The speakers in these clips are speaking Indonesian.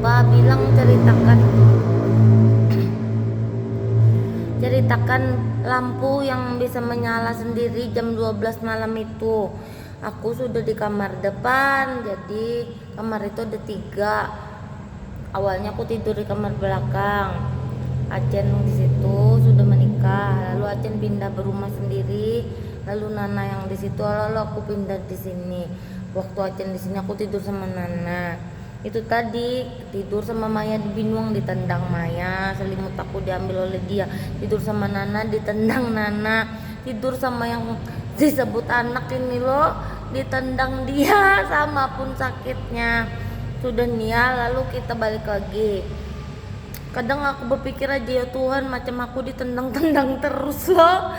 Ba bilang ceritakan lampu yang bisa menyala sendiri jam 12 malam itu. Aku sudah di kamar depan, jadi kamar itu ada 3. Awalnya aku tidur di kamar belakang. Acen di situ sudah menikah, lalu Acen pindah berumah sendiri, lalu Nana yang di situ, lalu aku pindah di sini. Waktu Acen di sini aku tidur sama Nana. Itu tadi tidur sama Maya di Binuang, ditendang Maya, selimut aku diambil oleh dia. Tidur sama Nana, ditendang Nana. Tidur sama yang disebut anak ini loh, ditendang dia, sama pun sakitnya. Sudah nih ya, lalu kita balik lagi. Kadang aku berpikir aja, ya Tuhan, macam aku ditendang-tendang terus loh.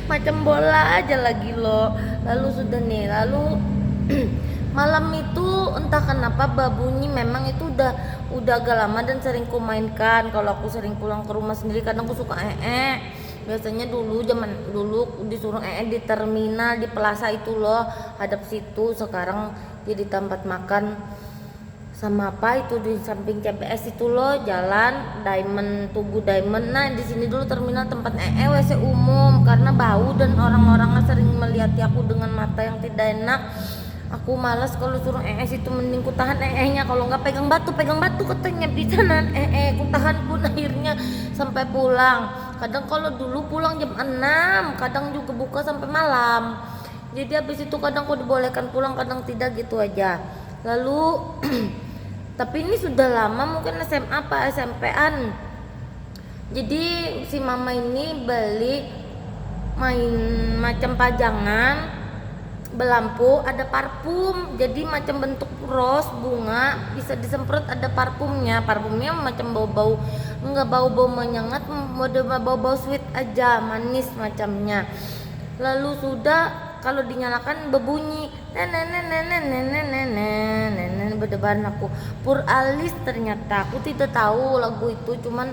Macam bola aja lagi loh. Lalu sudah nih, lalu malam itu entah kenapa babunyi memang itu udah agak lama dan sering ku mainkan. Kalau aku sering pulang ke rumah sendiri, kadang aku suka biasanya zaman dulu disuruh di terminal di Plaza itu loh, hadap situ. Sekarang jadi tempat makan sama apa itu di samping CBS itu loh, jalan Diamond, Tugu Diamond. Nah di sini dulu terminal tempat WC umum, karena bau dan orang-orang sering melihat aku dengan mata yang tidak enak. Aku malas kalau suruh itu, mending ku tahan nya, kalau nggak pegang batu katanya di sana. Ku tahan pun akhirnya sampai pulang. Kadang kalau dulu pulang jam 6, kadang juga buka sampai malam. Jadi habis itu kadang aku dibolehkan pulang, kadang tidak, gitu aja. Lalu tapi ini sudah lama, mungkin SMA apa SMP-an. Jadi si mama ini beli main macam pajangan belampu, ada parfum, jadi macam bentuk ros bunga, bisa disemprot, ada parfumnya macam bau-bau, enggak bau-bau menyengat, bau-bau sweet aja, manis macamnya. Lalu sudah kalau dinyalakan berbunyi berdebaran. Aku Pur Alis, ternyata aku tidak tahu lagu itu, cuman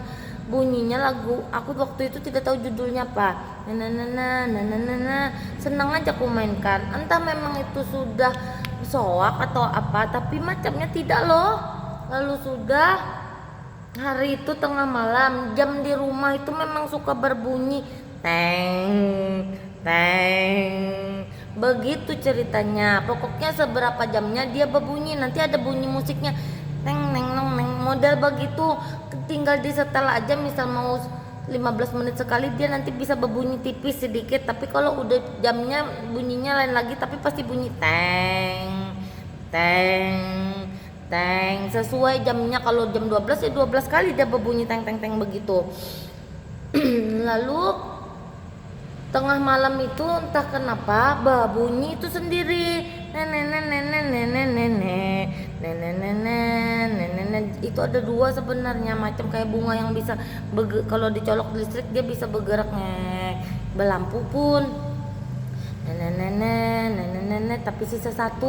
bunyinya lagu aku waktu itu tidak tahu judulnya apa. Senang aja aku mainkan, entah memang itu sudah soak atau apa, tapi macamnya tidak loh. Lalu sudah hari itu tengah malam, jam di rumah itu memang suka berbunyi teng teng, begitu ceritanya. Pokoknya seberapa jamnya dia berbunyi, nanti ada bunyi musiknya teng neng neng neng, model begitu. Tinggal disetel aja, misal mau 15 menit sekali, dia nanti bisa berbunyi tipis sedikit, tapi kalau udah jamnya bunyinya lain lagi, tapi pasti bunyi teng teng teng sesuai jamnya. Kalau jam 12 ya 12 kali dia berbunyi teng teng teng begitu. Lalu tengah malam itu entah kenapa berbunyi itu sendiri, itu ada 2 sebenarnya, macam kayak bunga yang bisa kalau dicolok listrik dia bisa bergerak, belampu pun tapi sisa 1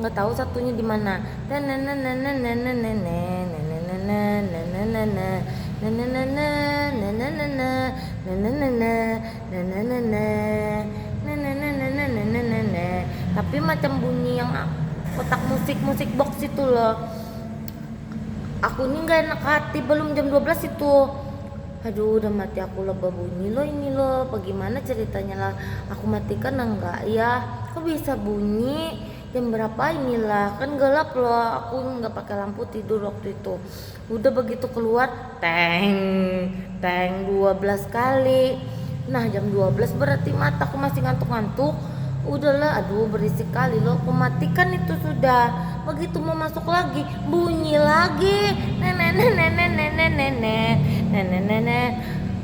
nggak tahu satunya di mana. Tapi macam bunyi yang kotak musik box itu loh. Aku ini nggak enak hati, belum jam 12 itu. Aduh, udah mati aku loh, bunyi loh ini loh. Bagaimana ceritanya lah? Aku matikan enggak ya? Kok bisa bunyi? Jam berapa inilah? Kan gelap loh. Aku nggak pakai lampu tidur waktu itu. Udah begitu keluar, teng teng 12 kali. Nah jam 12 berarti mataku masih ngantuk-ngantuk. Udahlah, aduh berisik kali loh. Aku matikan itu sudah. Begitu mau masuk lagi, bunyi lagi. Nenek.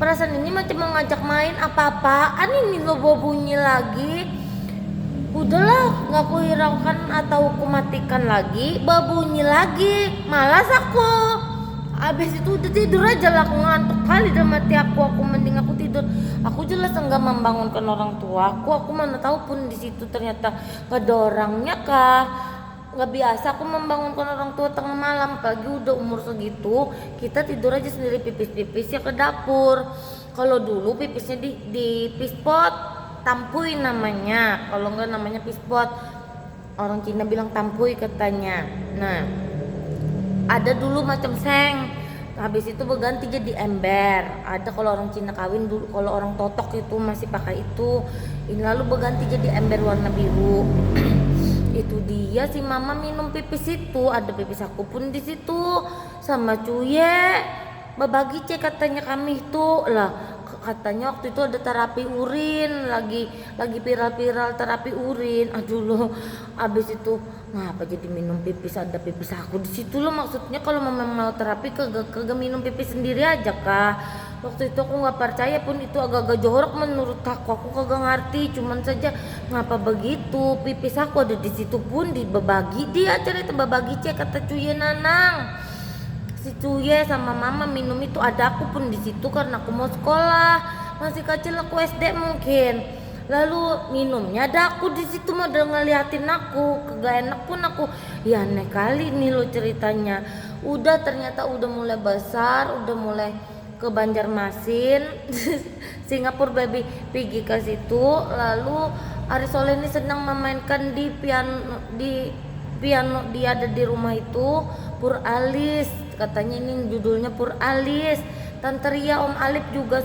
Perasaan ini macam mau ngajak main apa-apaan ini loh, bunyi lagi. Udahlah, nggak aku hiraukan atau aku matikan lagi, berbunyi lagi. Malas aku. Abis itu udah tidur aja lah, aku ngantuk kali dalam hati aku mending aku tidur. Aku jelas enggak membangunkan orang tua aku mana tahu pun di situ ternyata gak ada orangnya kah. Nggak biasa aku membangunkan orang tua tengah malam, pagi udah umur segitu kita tidur aja sendiri, pipis ya ke dapur. Kalau dulu pipisnya di pispot, tampuy namanya, kalau enggak namanya pispot, orang Cina bilang tampuy katanya. Nah ada dulu macam seng, habis itu berganti jadi ember. Ada kalau orang Cina kawin dulu, kalau orang totok itu masih pakai itu. Ini lalu berganti jadi ember warna biru. Itu dia si mama minum pipis itu, ada pipis aku pun di situ sama cuye. Berbagi cek katanya kami itu lah, katanya waktu itu ada terapi urin, lagi viral-viral terapi urin. Aduh loh, abis itu ngapa jadi minum pipis, ada pipis aku di situ loh. Maksudnya kalau memang mau terapi kagak minum pipis sendiri aja kah? Waktu itu aku nggak percaya pun, itu agak-agak jorok menurut aku kagak ngerti. Cuman saja ngapa begitu, pipis aku ada di situ pun dibagi dia cerita berbagi cek kata cuye Nanang. Si cuye sama mama minum itu, ada aku pun di situ karena aku mau sekolah, masih kecil aku SD mungkin. Lalu minumnya ada aku di situ, model ngeliatin aku, kagak enak pun aku. Ya aneh kali nih lo ceritanya. Udah ternyata udah mulai besar, udah mulai ke Banjarmasin, Singapura baby pergi ke situ. Lalu Ari Soleh ini senang memainkan di piano dia ada di rumah itu, Pur Alis katanya, ini judulnya Pur Alis. Tante Ria Om Alip juga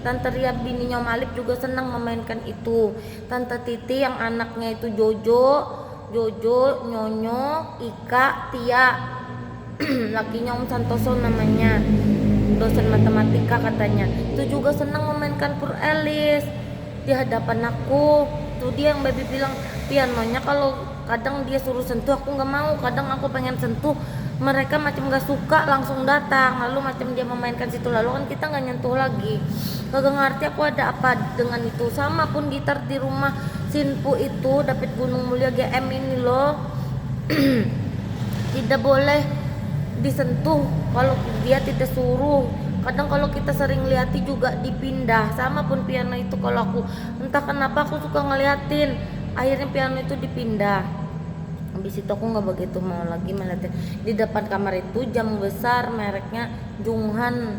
Tante Ria bininya Om Alip juga senang memainkan itu. Tante Titi yang anaknya itu Jojo, Nyonyo, Ika, Tia, lakinya Om Santoso namanya, dosen matematika katanya, itu juga senang memainkan Pur Alis di hadapan aku. Tuh dia yang baby bilang pianonya kalau kadang dia suruh sentuh aku nggak mau, kadang aku pengen sentuh mereka macam nggak suka langsung datang, lalu macam dia memainkan situ, lalu kan kita nggak nyentuh lagi. Kagak ngerti aku ada apa dengan itu. Sama pun gitar di rumah Sinpu itu David Gunung Mulia GM ini loh tidak boleh disentuh kalau dia tidak suruh. Kadang kalau kita sering liati juga dipindah. Sama pun piano itu, kalau aku entah kenapa aku suka ngeliatin, akhirnya piano itu dipindah. Habis itu aku nggak begitu mau lagi melihatin. Di depan kamar itu jam besar mereknya Junghan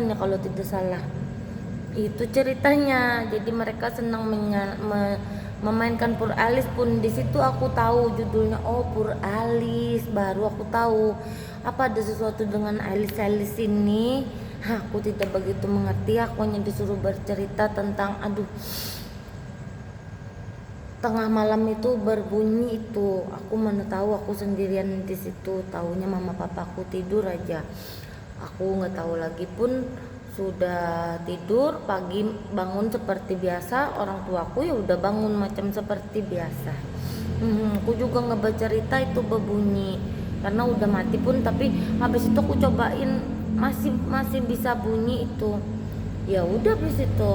ya kalau tidak salah. Itu ceritanya. Jadi mereka senang memainkan Pur Alis pun di situ aku tahu judulnya. Oh, Pur Alis, baru aku tahu apa ada sesuatu dengan Alis ini. Aku tidak begitu mengerti. Aku hanya disuruh bercerita tentang tengah malam itu berbunyi itu. Aku mana tahu, aku sendirian di situ. Taunya mama papaku tidur aja. Aku nggak tahu lagi pun sudah tidur. Pagi bangun seperti biasa. Orang tuaku ya udah bangun macam seperti biasa. Aku juga nggak bercerita itu berbunyi karena udah mati pun. Tapi habis itu aku cobain masih bisa bunyi itu. Ya udah habis itu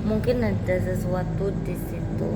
mungkin ada sesuatu di situ.